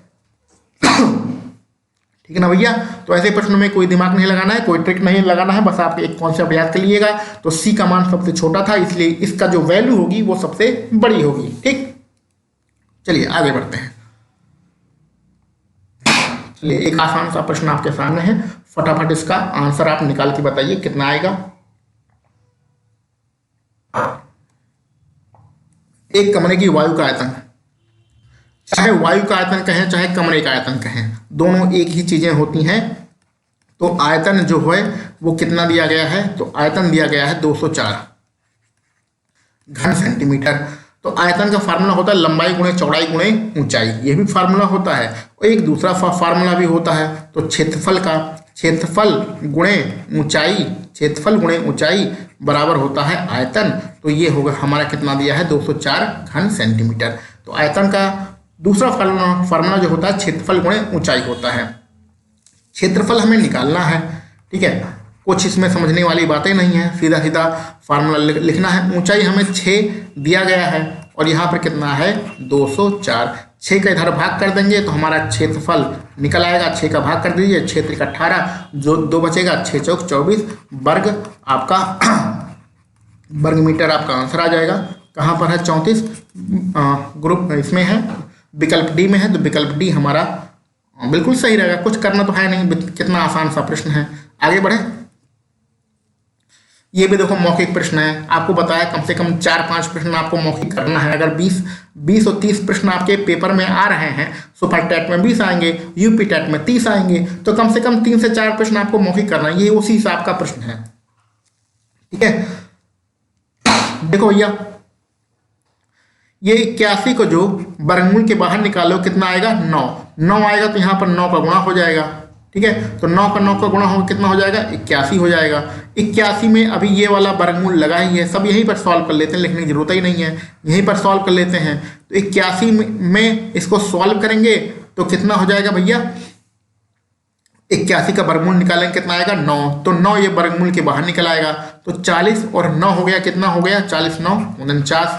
ठीक है ना भैया, तो ऐसे प्रश्नों में कोई दिमाग नहीं लगाना है, कोई ट्रिक नहीं लगाना है, बस आप एक कॉन्सेप्ट याद कर लीजिएगा। तो सी का मान सबसे छोटा था, इसलिए इसका जो वैल्यू होगी वो सबसे बड़ी होगी। ठीक, चलिए आगे बढ़ते हैं। चलिए एक आसान सा प्रश्न आपके सामने है, फटाफट इसका आंसर आप निकाल के बताइए कितना आएगा। एक कमरे की वायु का आयतन, चाहे वायु का आयतन कहें चाहे कमरे का आयतन कहें, दोनों एक ही चीजें होती हैं। तो आयतन जो है वो कितना दिया गया है, तो आयतन दिया गया है 204 घन सेंटीमीटर। तो आयतन का फार्मूला होता है लंबाई गुणे चौड़ाई गुणे ऊंचाई, ये भी फार्मूला होता है। और एक दूसरा फार्मूला भी होता है, तो क्षेत्रफल गुणे ऊंचाई, क्षेत्रफल गुणे ऊंचाई बराबर होता है आयतन। तो ये होगा हमारा कितना दिया है 204 घन सेंटीमीटर। तो आयतन का दूसरा फार्मूला जो होता है क्षेत्रफल गुणे ऊंचाई होता है। क्षेत्रफल हमें निकालना है, ठीक है, कुछ इसमें समझने वाली बातें नहीं है, सीधा सीधा फार्मूला लिखना है। ऊंचाई हमें 6 दिया गया है और यहाँ पर कितना है 204। 6 का इधर भाग कर देंगे तो हमारा क्षेत्रफल निकल आएगा। 6 का भाग कर दीजिए, क्षेत्र का 18, जो 2 बचेगा, 6 चौक 24 वर्ग आपका वर्ग मीटर आपका आंसर आ जाएगा। कहाँ पर है 34 ग्रुप इसमें है, विकल्प डी में है, तो विकल्प डी हमारा बिल्कुल सही रहेगा। कुछ करना तो है नहीं, कितना आसान सा प्रश्न है। आगे बढ़े, ये भी देखो मौखिक प्रश्न है, आपको बताया कम से कम 4-5 प्रश्न आपको मौखिक करना है। अगर 20 और 30 प्रश्न आपके पेपर में आ रहे हैं, सुपर टेट में 20 आएंगे, यूपी टेट में 30 आएंगे, तो कम से कम 3 से 4 प्रश्न आपको मौखिक करना है। ये उसी हिसाब का प्रश्न है, ठीक है। देखो भैया, ये 81 को जो वर्गमूल के बाहर निकालो कितना आएगा 9 आएगा, तो यहाँ पर 9 का गुणा हो जाएगा, ठीक है। तो 9 का गुणा हो कितना हो जाएगा 81 हो जाएगा। 81 में अभी ये वाला वर्गमूल लगा ही है, सब यहीं पर सॉल्व कर लेते हैं, लिखने की जरूरत ही नहीं है, यहीं पर सॉल्व कर लेते हैं। तो 81 में इसको सॉल्व करेंगे तो कितना हो जाएगा भैया, 81 का वर्गमूल निकालेंगे कितना आएगा 9, तो 9 ये वर्गमूल के बाहर निकल आएगा। तो 40 और 9 हो गया, कितना हो गया 40 9 49,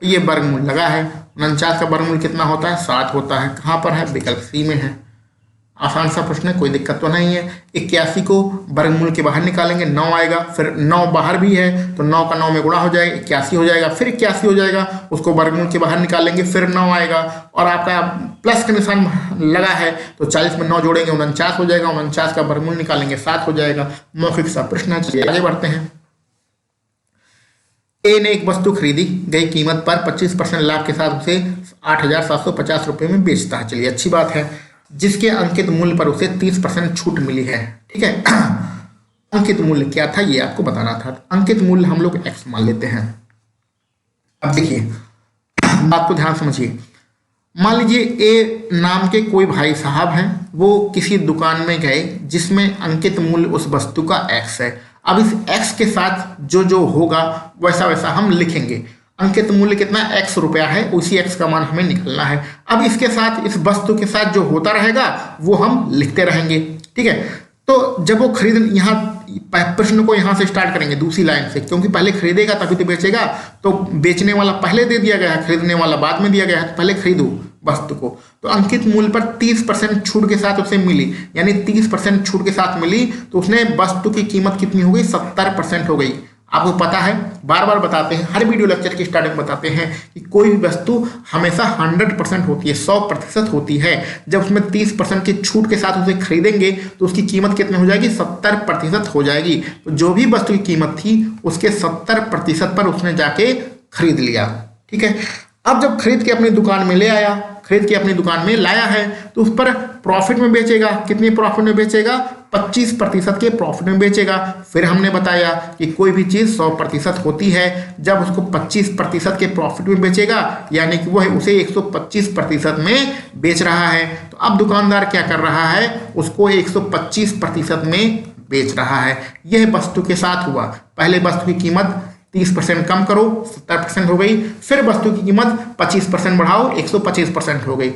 ये वर्गमूल लगा है। 49 का वर्गमूल कितना होता है 7 होता है। कहाँ पर है, विकल्प सी में है। आसान सा प्रश्न है, कोई दिक्कत तो नहीं है। 81 को वर्गमूल के बाहर निकालेंगे 9 आएगा, फिर 9 बाहर भी है तो 9 का 9 में गुणा हो जाएगा, 81 हो जाएगा, फिर 81 हो जाएगा, उसको वर्गमूल के बाहर निकालेंगे, फिर 9 आएगा और आपका प्लस का निशान लगा है तो 40 में 9 जोड़ेंगे 49 हो जाएगा, 49 का वर्गमूल निकालेंगे 7 हो जाएगा। मौखिक सा प्रश्न है। चलिए आगे बढ़ते हैं। ए ने एक वस्तु खरीदी गई कीमत पर 25% लाभ के साथ उसे 8,750 रुपये में बेचता है। चलिए अच्छी बात है। जिसके अंकित मूल्य पर उसे 30% छूट मिली है, ठीक है। अंकित मूल्य क्या था ये आपको बताना था। अंकित मूल्य हम लोग x मान लेते हैं। अब देखिए बात को ध्यान समझिए। मान लीजिए ए नाम के कोई भाई साहब हैं, वो किसी दुकान में गए जिसमें अंकित मूल्य उस वस्तु का x है। अब इस x के साथ जो जो होगा वैसा वैसा हम लिखेंगे। अंकित मूल्य कितना x रुपया है, उसी x का मान हमें निकालना है। अब इसके साथ इस वस्तु के साथ जो होता रहेगा वो हम लिखते रहेंगे, ठीक है। तो जब वो खरीद, यहाँ प्रश्न को यहाँ से स्टार्ट करेंगे दूसरी लाइन से, क्योंकि पहले खरीदेगा तभी तो बेचेगा। तो बेचने वाला पहले दे दिया गया है, खरीदने वाला बाद में दिया गया है, तो पहले खरीदो वस्तु को। तो अंकित मूल्य पर 30% छूट के साथ उसे मिली, यानी 30% छूट के साथ मिली तो उसने वस्तु की कीमत कितनी हो गई 70% हो गई। आपको पता है, बार बार बताते हैं, हर वीडियो लेक्चर की स्टार्टिंग बताते हैं कि कोई भी वस्तु हमेशा 100% होती है, 100% होती है। जब उसमें 30% की छूट के साथ उसे खरीदेंगे तो उसकी कीमत कितनी हो जाएगी 70% हो जाएगी। तो जो भी वस्तु की कीमत थी उसके 70% पर उसने जाके खरीद लिया, ठीक है। अब जब खरीद के अपनी दुकान में ले आया, खरीद के अपनी दुकान में लाया है तो उस पर प्रॉफिट में बेचेगा। कितने प्रॉफिट में बेचेगा 25% के प्रॉफिट में बेचेगा। फिर हमने बताया कि कोई भी चीज़ 100% होती है जब उसको 25% के प्रॉफिट में बेचेगा, यानी कि वह उसे 125% में बेच रहा है। तो अब दुकानदार क्या कर रहा है, उसको 125% में बेच रहा है। यह वस्तु के साथ हुआ। पहले वस्तु की कीमत 30% कम करो 70% हो गई, फिर वस्तु की कीमत 25% बढ़ाओ 125% हो गई।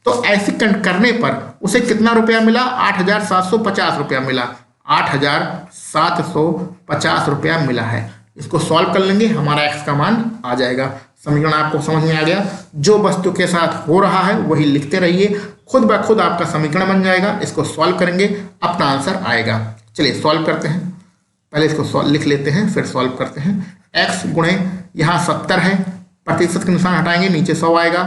तो ऐसे करने पर उसे कितना रुपया मिला 8,750 रुपया मिला, 8,750 रुपया मिला है। इसको सॉल्व कर लेंगे, हमारा x का मान आ जाएगा। समीकरण आपको समझ में आ गया। जो वस्तु के साथ हो रहा है वही लिखते रहिए, खुद ब खुद आपका समीकरण बन जाएगा। इसको सॉल्व करेंगे, अपना आंसर आएगा। चलिए सॉल्व करते हैं। पहले इसको लिख लेते हैं फिर सॉल्व करते हैं। x गुणे यहाँ 70 है, प्रतिशत के निशान हटाएंगे नीचे 100 आएगा,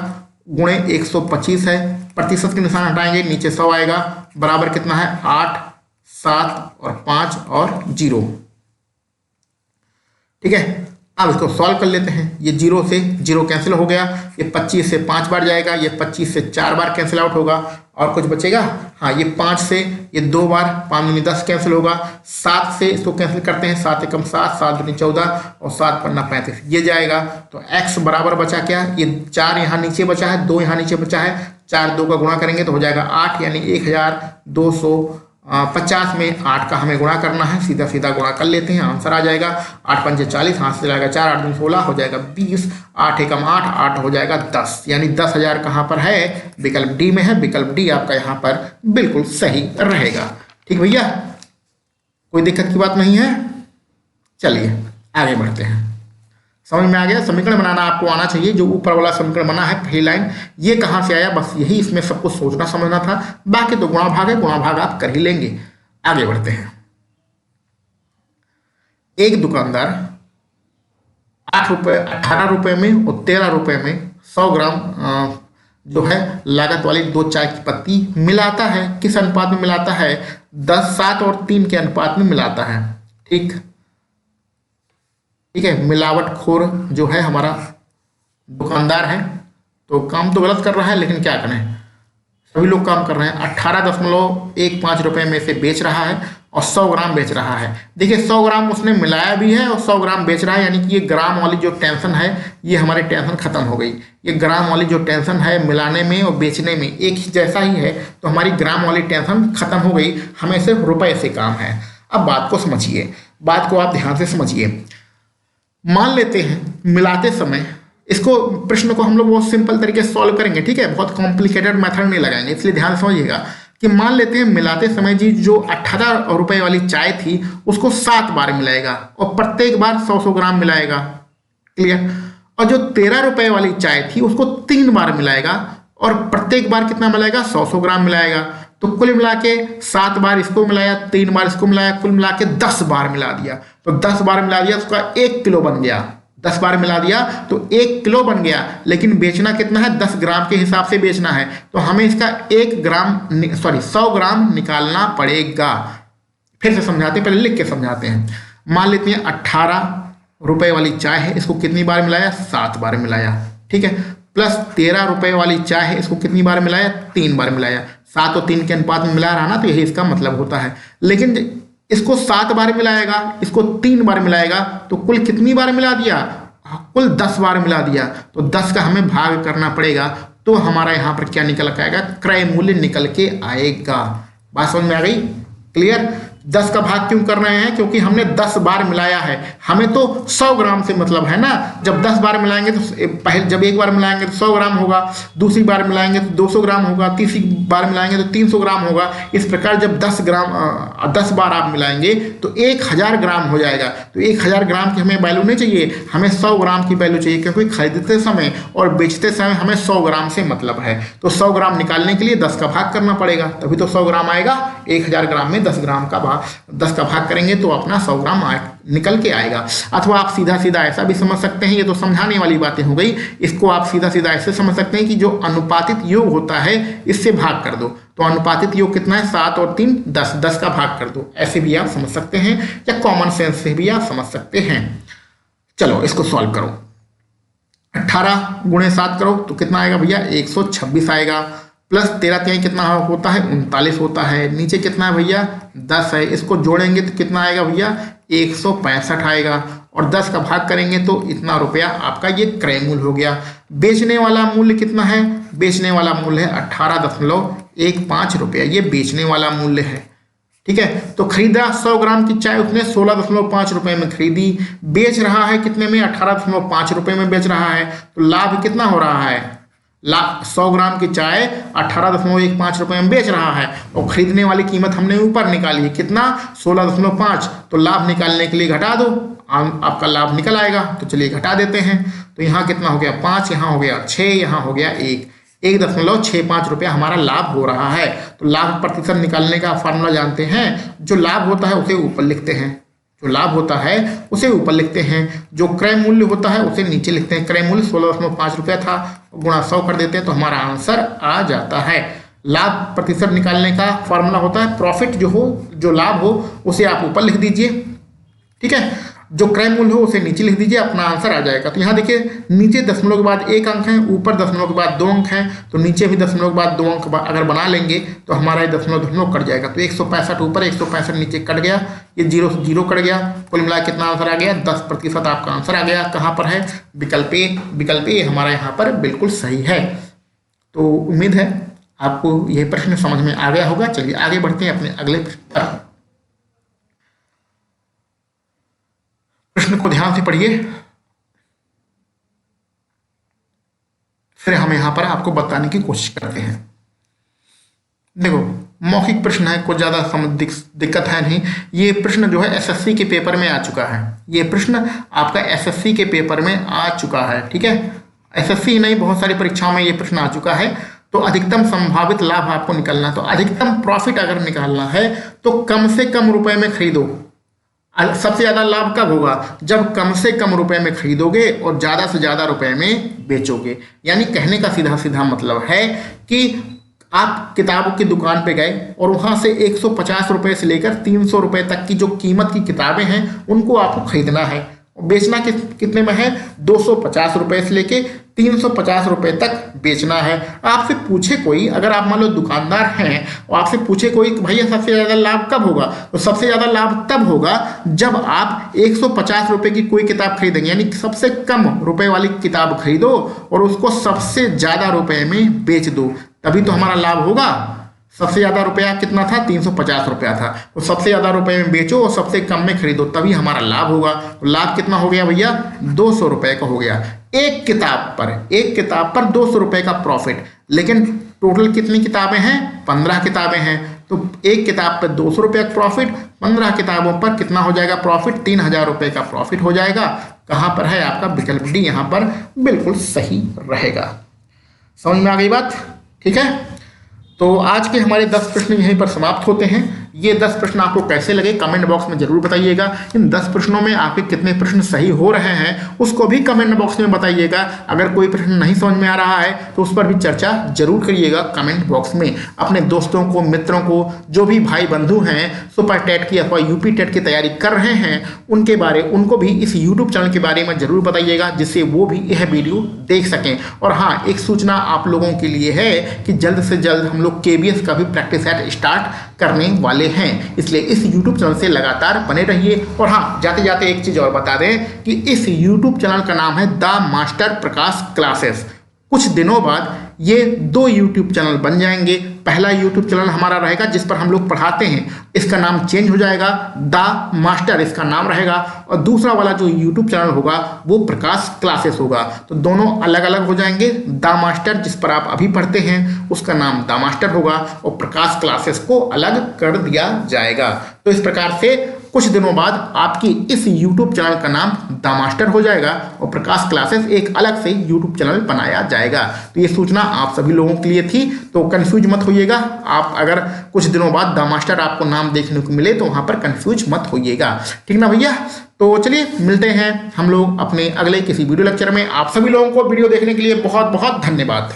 गुणे 125 है, प्रतिशत के निशान हटाएंगे नीचे 100 आएगा, बराबर कितना है 8 7 और 5 और 0, ठीक है। अब इसको सॉल्व कर लेते हैं। ये 0 से 0 कैंसिल हो गया, ये 25 से 5 बार जाएगा, ये 25 से 4 बार कैंसिल आउट होगा, और कुछ बचेगा। हाँ, ये 5 से ये 2 बार, 5 दूनी 10 कैंसिल होगा। 7 से इसको कैंसिल करते हैं, 7 एकम 7, 7 दूनी 14 और 7 पन्ना 35, ये जाएगा। तो x बराबर बचा क्या, ये 4 यहाँ नीचे बचा है, 2 यहाँ नीचे बचा है, 4 2 का गुणा करेंगे तो हो जाएगा 8, यानी 1250 में 8 का हमें गुणा करना है। सीधा सीधा गुणा कर लेते हैं, आंसर आ जाएगा 8 पंजे 40, हाथ से जाएगा 4, 8 दूनी 16, हो जाएगा 20, 8 एकम 8, 8 हो जाएगा 10, यानी 10,000 कहाँ पर है, विकल्प डी में है। विकल्प डी आपका यहाँ पर बिल्कुल सही रहेगा। ठीक भैया, कोई दिक्कत की बात नहीं है। चलिए आगे बढ़ते हैं। समझ में आ गया, समीकरण बनाना आपको आना चाहिए। जो ऊपर वाला समीकरण बना है पहली लाइन, ये कहाँ से आया, बस यही इसमें सब कुछ सोचना समझना था। बाकी तो गुणा भाग है, गुणा भाग आप कर ही लेंगे। आगे बढ़ते हैं। एक दुकानदार 18 रुपए में और 13 रुपए में 100 ग्राम जो है लागत वाली 2 चाय की पत्ती मिलाता है। किस अनुपात में मिलाता है, 10, 7 और 3 के अनुपात में मिलाता है। ठीक है, मिलावटखोर जो है हमारा दुकानदार है, तो काम तो गलत कर रहा है, लेकिन क्या करें, सभी लोग काम कर रहे हैं। 18.15 रुपए में से बेच रहा है और 100 ग्राम बेच रहा है। देखिए 100 ग्राम उसने मिलाया भी है और 100 ग्राम बेच रहा है, यानी कि ये ग्राम वाली जो टेंशन है, ये हमारी टेंशन खत्म हो गई। ये ग्राम वाली जो टेंशन है मिलाने में और बेचने में एक ही जैसा ही है, तो हमारी ग्राम वाली टेंशन खत्म हो गई, हमें सिर्फ रुपए से काम है। अब बात को समझिए, बात को आप ध्यान से समझिए। मान लेते हैं मिलाते समय, इसको प्रश्न को हम लोग बहुत सिंपल तरीके से सॉल्व करेंगे। ठीक है, बहुत कॉम्प्लिकेटेड मेथड नहीं लगाएंगे, इसलिए ध्यान समझिएगा कि मान लेते हैं मिलाते समय जी जो 18 रुपए वाली चाय थी उसको 7 बार मिलाएगा और प्रत्येक बार 100 ग्राम मिलाएगा। क्लियर। और जो 13 रुपए वाली चाय थी उसको 3 बार मिलाएगा और प्रत्येक बार कितना मिलाएगा, 100 ग्राम मिलाएगा। तो कुल मिला के 7 बार इसको मिलाया, 3 बार इसको मिलाया, कुल मिला के 10 बार मिला दिया। तो 10 बार मिला दिया तो उसका 1 किलो बन गया। 10 बार मिला दिया तो 1 किलो बन गया, लेकिन बेचना कितना है, 10 ग्राम के हिसाब से बेचना है, तो हमें इसका 100 ग्राम निकालना पड़ेगा। फिर से समझाते हैं, पहले लिख के समझाते हैं। मान लेते हैं 18 रुपए वाली चाय है, इसको कितनी बार मिलाया, 7 बार मिलाया। ठीक है, प्लस 13 रुपए वाली चाय है, इसको कितनी बार मिलाया, 3 बार मिलाया। 7 और 3 के अनुपात में मिला रहा ना, तो यही इसका मतलब होता है। लेकिन इसको 7 बार मिलाएगा, इसको 3 बार मिलाएगा, तो कुल कितनी बार मिला दिया, कुल 10 बार मिला दिया। तो 10 का हमें भाग करना पड़ेगा, तो हमारा यहाँ पर क्या निकल के आएगा, क्रय मूल्य निकल के आएगा। बात समझ में आ गई, क्लियर। 10 का भाग क्यों कर रहे हैं, क्योंकि हमने 10 बार मिलाया है, हमें तो 100 ग्राम से मतलब है ना। जब 10 बार मिलाएंगे तो पहले जब एक बार मिलाएंगे तो 100 ग्राम होगा, दूसरी बार मिलाएंगे तो 200 ग्राम होगा, तीसरी बार मिलाएंगे तो 300 ग्राम होगा। इस प्रकार जब 10 बार आप मिलाएंगे तो 1000 ग्राम हो जाएगा। तो 1000 ग्राम की हमें वैल्यू नहीं चाहिए, हमें 100 ग्राम की वैल्यू चाहिए, क्योंकि खरीदते समय और बेचते समय हमें 100 ग्राम से मतलब है। तो 100 ग्राम निकालने के लिए 10 का भाग करना पड़ेगा, तभी तो 100 ग्राम आएगा। 1000 ग्राम में 10 ग्राम का 10 का भाग करेंगे तो अपना 100 ग्राम निकल के आएगा। अथवा आप सीधा सीधा ऐसा भी समझ सकते हैं, ये तो समझाने वाली बातें हो गई, इसको आप सीधा सीधा ऐसे समझ सकते हैं कि जो अनुपातित योग होता है इससे भाग कर दो। तो अनुपातित योग कितना है, 7 और 3 10, 10 का भाग कर दो। ऐसे भी आप समझ सकते हैं, या कॉमन सेंस से भी आप समझ सकते हैं। चलो इसको सॉल्व करो। 18 गुणे 7 करो तो कितना आएगा भैया, 126 आएगा। प्लस 13 कितना होता है, 39 होता है। नीचे कितना है भैया, 10 है। इसको जोड़ेंगे तो कितना आएगा भैया, 165 आएगा। और 10 का भाग करेंगे तो इतना रुपया आपका ये क्रय मूल्य हो गया। बेचने वाला मूल्य कितना है, बेचने वाला मूल्य है 18.15 रुपया, ये बेचने वाला मूल्य है। ठीक है, तो खरीदा 100 ग्राम की चाय उसने 16.5 रुपए में खरीदी, बेच रहा है कितने में, 18.5 रुपए में बेच रहा है। तो लाभ कितना हो रहा है, 100 ग्राम की चाय 18.15 रुपए में बेच रहा है और खरीदने वाली कीमत हमने ऊपर निकाली है कितना, 16.5। तो लाभ निकालने के लिए घटा दो, आपका लाभ निकल आएगा। तो चलिए घटा देते हैं। तो यहाँ कितना हो गया, 5, यहाँ हो गया 6, यहाँ हो गया 1.65 रुपया हमारा लाभ हो रहा है। तो लाभ प्रतिशत निकालने का फॉर्मूला जानते हैं, जो लाभ होता है उसे ऊपर लिखते हैं, जो लाभ होता है उसे ऊपर लिखते हैं, जो क्रय मूल्य होता है उसे नीचे लिखते हैं। क्रय मूल्य 16.5 रुपया था, गुणा 100 कर देते हैं तो हमारा आंसर आ जाता है। लाभ प्रतिशत निकालने का फॉर्मूला होता है, प्रॉफिट जो लाभ हो उसे आप ऊपर लिख दीजिए। ठीक है, जो क्रय मूल्य हो उसे नीचे लिख दीजिए, अपना आंसर आ जाएगा। तो यहाँ देखिए नीचे दशमलव के बाद 1 अंक है, ऊपर दशमलव के बाद 2 अंक है, तो नीचे भी दशमलव के बाद 2 अंक अगर बना लेंगे तो हमारा ये दशमलव कट जाएगा। तो 165 ऊपर 165 नीचे कट गया, ये 0 से 0 कट गया, कुल मिला कितना आंसर आ गया 10% आपका आंसर आ गया। कहाँ पर है? विकल्प ए। विकल्प ए हमारा यहाँ पर बिल्कुल सही है। तो उम्मीद है आपको यह प्रश्न समझ में आ गया होगा। चलिए आगे बढ़ते हैं अपने अगले प्रश्न पर। प्रश्न को ध्यान से पढ़िए, फिर हम यहां पर आपको बताने की कोशिश करते हैं। देखो मौखिक प्रश्न है, कुछ ज्यादा दिक्कत है नहीं। ये प्रश्न जो है एसएससी के पेपर में आ चुका है। ये प्रश्न आपका एसएससी के पेपर में आ चुका है, ठीक है। एसएससी नहीं, बहुत सारी परीक्षाओं में ये प्रश्न आ चुका है। तो अधिकतम संभावित लाभ आपको निकालना, तो अधिकतम प्रॉफिट अगर निकालना है तो कम से कम रुपए में खरीदो। सबसे ज्यादा लाभ कब होगा? जब कम से कम रुपए में खरीदोगे और ज्यादा से ज्यादा रुपए में बेचोगे। यानी कहने का सीधा सीधा मतलब है कि आप किताबों की दुकान पे गए और वहां से 150 रुपए से लेकर 300 रुपए तक की जो कीमत की किताबें हैं उनको आपको खरीदना है। बेचना कितने में है? 250 रुपए से लेके 350 रुपए तक बेचना है। आपसे पूछे कोई, अगर आप मान लो दुकानदार हैं और आपसे पूछे कोई कि भैया सबसे ज्यादा लाभ कब होगा, तो सबसे ज्यादा लाभ तब होगा जब आप 150 रुपए की कोई किताब खरीदेंगे, यानी सबसे कम रुपए वाली किताब खरीदो और उसको सबसे ज्यादा रुपए में बेच दो, तभी तो हमारा लाभ होगा। सबसे ज्यादा रुपया कितना था? 350 रुपया था। तो सबसे ज्यादा रुपए में बेचो और सबसे कम में खरीदो, तभी हमारा लाभ होगा। तो लाभ कितना हो गया भैया? 200 रुपए का हो गया एक किताब पर 200 रुपए का प्रॉफिट। लेकिन टोटल कितनी किताबें हैं? 15 किताबें हैं। तो एक किताब पर 200 रुपये का प्रॉफिट, 15 किताबों पर कितना हो जाएगा प्रॉफिट? 3000 रुपये का प्रॉफिट हो जाएगा। कहाँ पर है आपका विकल्प डी, यहाँ पर बिल्कुल सही रहेगा। समझ में आ गई बात? ठीक है। तो आज के हमारे 10 प्रश्न यहीं पर समाप्त होते हैं। ये 10 प्रश्न आपको कैसे लगे कमेंट बॉक्स में जरूर बताइएगा। इन 10 प्रश्नों में आपके कितने प्रश्न सही हो रहे हैं उसको भी कमेंट बॉक्स में बताइएगा। अगर कोई प्रश्न नहीं समझ में आ रहा है तो उस पर भी चर्चा जरूर करिएगा कमेंट बॉक्स में। अपने दोस्तों को, मित्रों को, जो भी भाई बंधु हैं सुपर टेट की अथवा यूपी टेट की तैयारी कर रहे हैं उनको भी इस यूट्यूब चैनल के बारे में जरूर बताइएगा, जिससे वो भी यह वीडियो देख सकें। और हाँ, एक सूचना आप लोगों के लिए है कि जल्द से जल्द हम लोग KBS का भी प्रैक्टिस सेट स्टार्ट करने वाले हैं, इसलिए इस YouTube चैनल से लगातार बने रहिए। और हाँ, जाते जाते एक चीज और बता दें कि इस YouTube चैनल का नाम है द मास्टर प्रकाश क्लासेस। कुछ दिनों बाद ये 2 YouTube चैनल बन जाएंगे। पहला YouTube चैनल हमारा रहेगा जिस पर हम लोग पढ़ाते हैं, इसका नाम चेंज हो जाएगा, द मास्टर इसका नाम रहेगा। और दूसरा वाला जो YouTube चैनल होगा वो प्रकाश क्लासेस होगा। तो दोनों अलग अलग हो जाएंगे। द मास्टर जिस पर आप अभी पढ़ते हैं उसका नाम द मास्टर होगा और प्रकाश क्लासेस को अलग कर दिया जाएगा। तो इस प्रकार से कुछ दिनों बाद आपकी इस YouTube चैनल का नाम द मास्टर हो जाएगा और प्रकाश क्लासेस एक अलग से YouTube चैनल बनाया जाएगा। तो ये सूचना आप सभी लोगों के लिए थी, तो कंफ्यूज मत होइएगा। आप अगर कुछ दिनों बाद द मास्टर आपको नाम देखने को मिले तो वहां पर कंफ्यूज मत होइएगा, ठीक ना भैया। तो चलिए मिलते हैं हम लोग अपने अगले किसी वीडियो लेक्चर में। आप सभी लोगों को वीडियो देखने के लिए बहुत बहुत धन्यवाद।